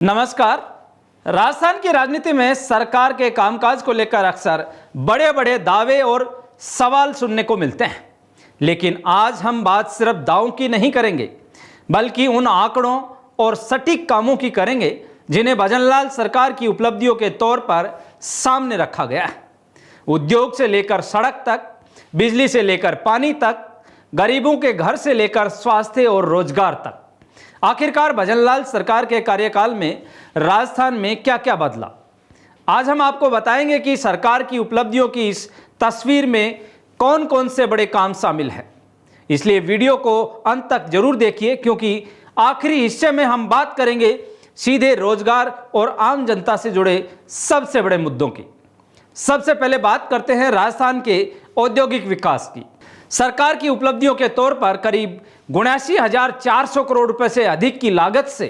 नमस्कार। राजस्थान की राजनीति में सरकार के कामकाज को लेकर अक्सर बड़े बड़े दावे और सवाल सुनने को मिलते हैं, लेकिन आज हम बात सिर्फ दावों की नहीं करेंगे बल्कि उन आंकड़ों और सटीक कामों की करेंगे जिन्हें भजनलाल सरकार की उपलब्धियों के तौर पर सामने रखा गया है। उद्योग से लेकर सड़क तक, बिजली से लेकर पानी तक, गरीबों के घर से लेकर स्वास्थ्य और रोजगार तक, आखिरकार भजनलाल सरकार के कार्यकाल में राजस्थान में क्या क्या बदला। आज हम आपको बताएंगे कि सरकार की उपलब्धियों की इस तस्वीर में कौन कौन से बड़े काम शामिल हैं। इसलिए वीडियो को अंत तक जरूर देखिए, क्योंकि आखिरी हिस्से में हम बात करेंगे सीधे रोजगार और आम जनता से जुड़े सबसे बड़े मुद्दों की। सबसे पहले बात करते हैं राजस्थान के औद्योगिक विकास की। सरकार की उपलब्धियों के तौर पर करीब 79,400 करोड़ रुपए से अधिक की लागत से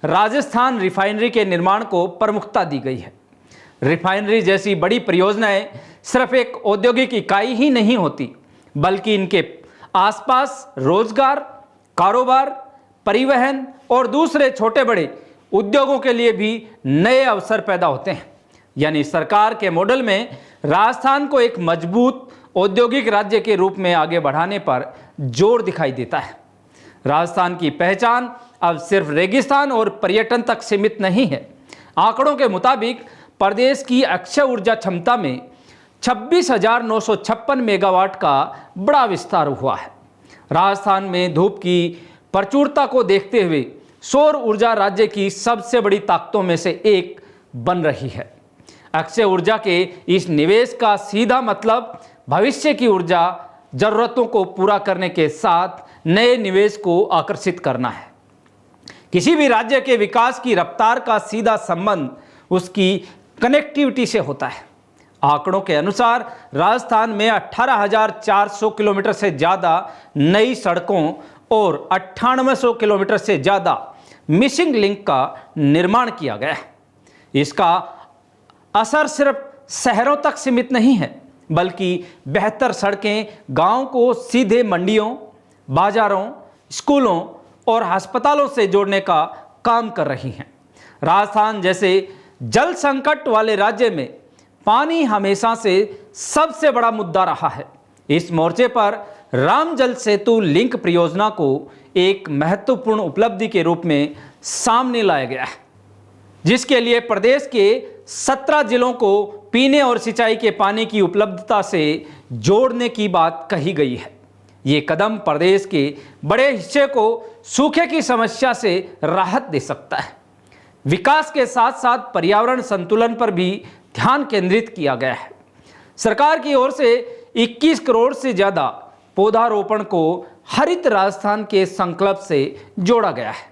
राजस्थान रिफाइनरी के निर्माण को प्रमुखता दी गई है। रिफाइनरी जैसी बड़ी परियोजनाएं सिर्फ एक औद्योगिक इकाई ही नहीं होती, बल्कि इनके आसपास रोजगार, कारोबार, परिवहन और दूसरे छोटे बड़े उद्योगों के लिए भी नए अवसर पैदा होते हैं। यानी सरकार के मॉडल में राजस्थान को एक मजबूत औद्योगिक राज्य के रूप में आगे बढ़ाने पर जोर दिखाई देता है। राजस्थान की पहचान अब सिर्फ रेगिस्तान और पर्यटन तक सीमित नहीं है। आंकड़ों के मुताबिक प्रदेश की अक्षय ऊर्जा क्षमता में 26,956 मेगावाट का बड़ा विस्तार हुआ है। राजस्थान में धूप की प्रचुरता को देखते हुए सौर ऊर्जा राज्य की सबसे बड़ी ताकतों में से एक बन रही है। अक्षय ऊर्जा के इस निवेश का सीधा मतलब भविष्य की ऊर्जा जरूरतों को पूरा करने के साथ नए निवेश को आकर्षित करना है। किसी भी राज्य के विकास की रफ्तार का सीधा संबंध उसकी कनेक्टिविटी से होता है। आंकड़ों के अनुसार राजस्थान में 18,400 किलोमीटर से ज़्यादा नई सड़कों और 9800 किलोमीटर से ज़्यादा मिसिंग लिंक का निर्माण किया गया है। इसका असर सिर्फ शहरों तक सीमित नहीं है, बल्कि बेहतर सड़कें गांव को सीधे मंडियों, बाजारों, स्कूलों और अस्पतालों से जोड़ने का काम कर रही हैं। राजस्थान जैसे जल संकट वाले राज्य में पानी हमेशा से सबसे बड़ा मुद्दा रहा है। इस मोर्चे पर राम जल सेतु लिंक परियोजना को एक महत्वपूर्ण उपलब्धि के रूप में सामने लाया गया है, जिसके लिए प्रदेश के 17 जिलों को पीने और सिंचाई के पानी की उपलब्धता से जोड़ने की बात कही गई है। ये कदम प्रदेश के बड़े हिस्से को सूखे की समस्या से राहत दे सकता है। विकास के साथ साथ पर्यावरण संतुलन पर भी ध्यान केंद्रित किया गया है। सरकार की ओर से 21 करोड़ से ज़्यादा पौधारोपण को हरित राजस्थान के संकल्प से जोड़ा गया है।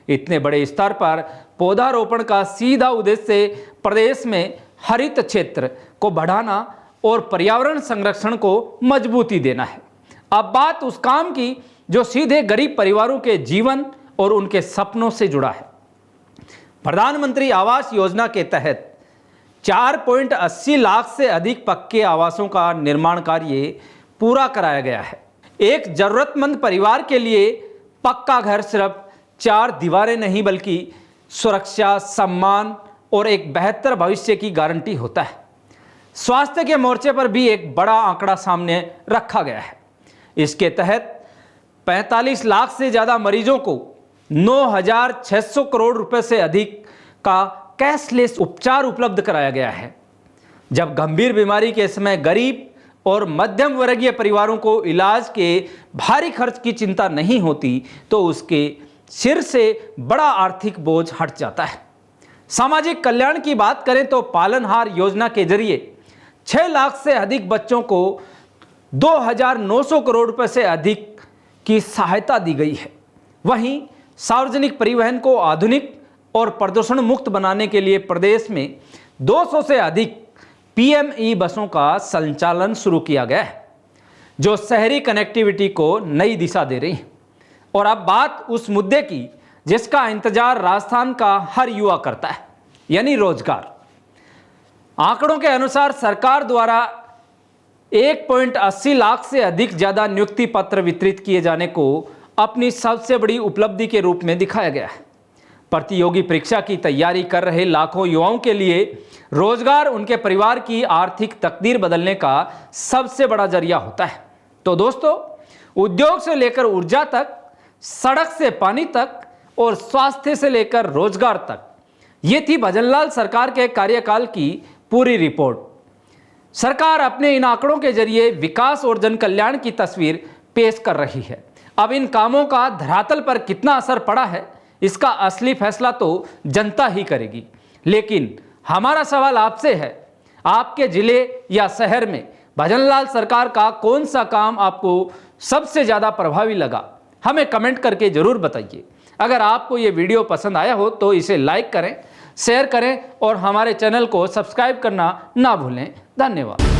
इतने बड़े स्तर पर पौधारोपण का सीधा उद्देश्य प्रदेश में हरित क्षेत्र को बढ़ाना और पर्यावरण संरक्षण को मजबूती देना है। अब बात उस काम की जो सीधे गरीब परिवारों के जीवन और उनके सपनों से जुड़ा है। प्रधानमंत्री आवास योजना के तहत 4.80 लाख से अधिक पक्के आवासों का निर्माण कार्य पूरा कराया गया है। एक जरूरतमंद परिवार के लिए पक्का घर सिर्फ 4 दीवारें नहीं, बल्कि सुरक्षा, सम्मान और एक बेहतर भविष्य की गारंटी होता है। स्वास्थ्य के मोर्चे पर भी एक बड़ा आंकड़ा सामने रखा गया है। इसके तहत 45 लाख से ज़्यादा मरीजों को 9,600 करोड़ रुपए से अधिक का कैशलेस उपचार उपलब्ध कराया गया है। जब गंभीर बीमारी के समय गरीब और मध्यम वर्गीय परिवारों को इलाज के भारी खर्च की चिंता नहीं होती, तो उसके सिर से बड़ा आर्थिक बोझ हट जाता है। सामाजिक कल्याण की बात करें तो पालनहार योजना के जरिए 6 लाख से अधिक बच्चों को 2,900 करोड़ रुपए से अधिक की सहायता दी गई है। वहीं सार्वजनिक परिवहन को आधुनिक और प्रदूषण मुक्त बनाने के लिए प्रदेश में 200 से अधिक PME बसों का संचालन शुरू किया गया है, जो शहरी कनेक्टिविटी को नई दिशा दे रही है। और अब बात उस मुद्दे की जिसका इंतजार राजस्थान का हर युवा करता है, यानी रोजगार। आंकड़ों के अनुसार सरकार द्वारा 1.80 लाख से अधिक ज़्यादा नियुक्ति पत्र वितरित किए जाने को अपनी सबसे बड़ी उपलब्धि के रूप में दिखाया गया है। प्रतियोगी परीक्षा की तैयारी कर रहे लाखों युवाओं के लिए रोजगार उनके परिवार की आर्थिक तकदीर बदलने का सबसे बड़ा जरिया होता है। तो दोस्तों, उद्योग से लेकर ऊर्जा तक, सड़क से पानी तक और स्वास्थ्य से लेकर रोजगार तक, ये थी भजनलाल सरकार के कार्यकाल की पूरी रिपोर्ट। सरकार अपने इन आंकड़ों के जरिए विकास और जन कल्याण की तस्वीर पेश कर रही है। अब इन कामों का धरातल पर कितना असर पड़ा है, इसका असली फैसला तो जनता ही करेगी। लेकिन हमारा सवाल आपसे है, आपके जिले या शहर में भजनलाल सरकार का कौन सा काम आपको सबसे ज़्यादा प्रभावी लगा? हमें कमेंट करके ज़रूर बताइए। अगर आपको ये वीडियो पसंद आया हो तो इसे लाइक करें, शेयर करें और हमारे चैनल को सब्सक्राइब करना ना भूलें। धन्यवाद।